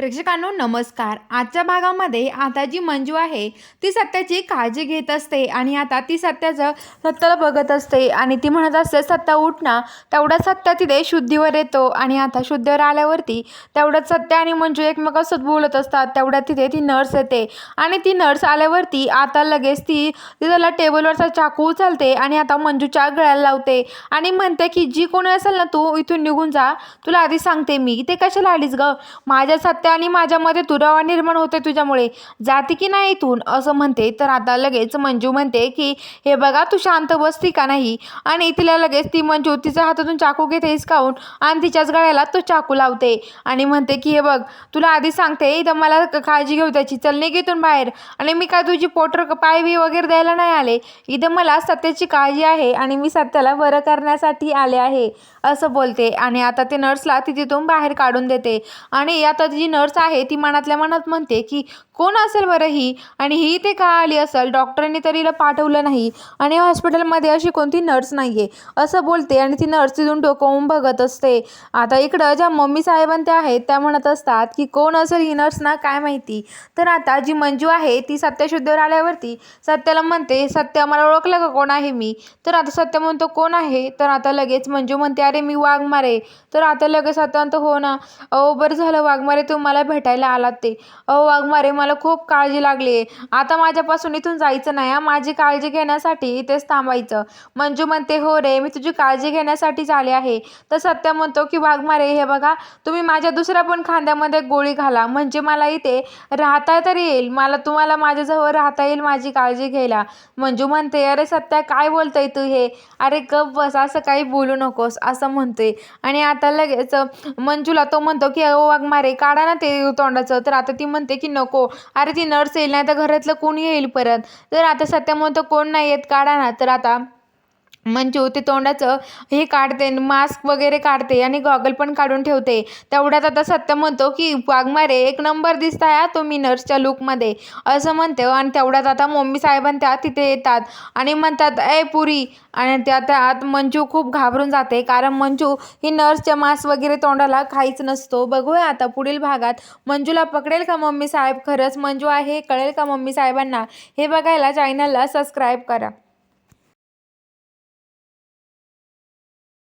प्रेक्षकांनो नमस्कार. आजच्या भागामध्ये आता जी मंजू आहे ती सत्याची काळजी घेत असते आणि आता ती सत्याला बघत असते आणि ती म्हणत असते, सत्या उठ ना. तेवढ्यात सत्या तिथे शुद्धीवर येतो आणि आता शुद्धीवर आल्यावरती तेवढ्यात सत्या आणि मंजू एकमेकांसोबत बोलत असतात. तेवढ्यात तिथे ती नर्स येते आणि ती नर्स आल्यावरती आता लगेच ती त्याला टेबलवरचा चाकू उचलते आणि आता मंजूच्या गळ्याला लावते आणि म्हणते की जी कोणी असेल ना तू इथून निघून जा. तुला आधी सांगते मी इथे कशाला आलीस ग. माझ्या सत्या आणि माझ्यामध्ये दुरावा निर्माण होते तुझ्यामुळे. जाते की नाही इथून असं म्हणते. तर आता लगेच मंजू म्हणते की हे बघा तू शांत बसती का नाही. आणि तिला लगेच ती मंजू तिच्या हातातून चाकू घेते हिसकावून आणि तिच्याच गळ्याला तो चाकू लावते आणि म्हणते की हे बघ तुला आधी सांगते इथं मला काळजी घेऊ त्याची. चल निघ इथून बाहेर. आणि मी काय तुझी पोटर पायवी वगैरे द्यायला नाही आले. इथं मला सत्याची काळजी आहे आणि मी सत्याला बरं करण्यासाठी आले आहे असं बोलते. आणि आता ते नर्सला ती तिथून बाहेर काढून देते. आणि आता जी नर्स आहे ती मनातल्या मनात म्हणते की कोण असेल बरं ही आणि ही ते का आली असेल. डॉक्टरांनी तरी हिला पाठवलं नाही आणि हॉस्पिटलमध्ये अशी कोणती नर्स नाही आहे असं बोलते. आणि ती नर्स तिथून डोकावून बघत असते. आता इकडं ज्या मम्मी साहेबांत्या आहेत त्या म्हणत असतात की कोण असेल ही नर्स ना काय माहिती. तर आता जी मंजू आहे ती सत्या शुद्धीवर आल्यावरती सत्याला म्हणते, सत्या मला ओळखलं का कोण आहे मी. तर आता सत्या म्हणतो कोण आहे. तर आता लगेच मंजू म्हणते अरे मी वाघमारे. तर आता लगेच सत्या म्हणतो हो ना. अहो बरं झालं वाघमारे तुम्हाला भेटायला आलात ते. अहो वाघमारे मला खूप काळजी लागली आहे. आता माझ्यापासून इथून जायचं नाही. माझी काळजी घेण्यासाठी इथेच थांबायचं. मंजू म्हणते हो रे मी तुझी काळजी घेण्यासाठीच आले आहे. तर सत्या म्हणतो की वाघमारे हे बघा तुम्ही माझ्या दुसऱ्या पण खांद्यामध्ये गोळी घाला म्हणजे मला इथे राहता तरी येईल. मला तुम्हाला माझ्याजवळ राहता येईल माझी काळजी घ्यायला. मंजू म्हणते अरे सत्या काय बोलतोय तू हे. अरे गप बस असं काही बोलू नकोस असं म्हणते. आणि आता लगेच मंजूला तो म्हणतो की अहो वाघमारे काढा ना ते तोंडाचं. तर आता ती म्हणते की नको. अरे ती नर्स येईल नाही तर घरातलं कोणी येईल परत. तर आता सत्या म्हणतो कोण नाही येत काढा ना. तर आता मंजू ते तोंडाचं हे काढते मास्क वगैरे काढते आणि गॉगल पण काढून ठेवते. तेवढ्यात आता सत्य म्हणतो की वाघमारे एक नंबर दिसताय हा तुम्ही नर्सच्या लुकमध्ये असं म्हणते. आणि तेवढ्यात आता मम्मी साहेबां त्या तिथे येतात आणि म्हणतात ए पुरी. आणि त्यात मंजू खूप घाबरून जाते कारण मंजू ही नर्सच्या मास्क वगैरे तोंडाला काहीच नसतो. बघूया आता पुढील भागात मंजूला पकडेल का मम्मी साहेब. खरंच मंजू आहे कळेल का मम्मी साहेबांना. हे बघायला चॅनलला सबस्क्राईब करा.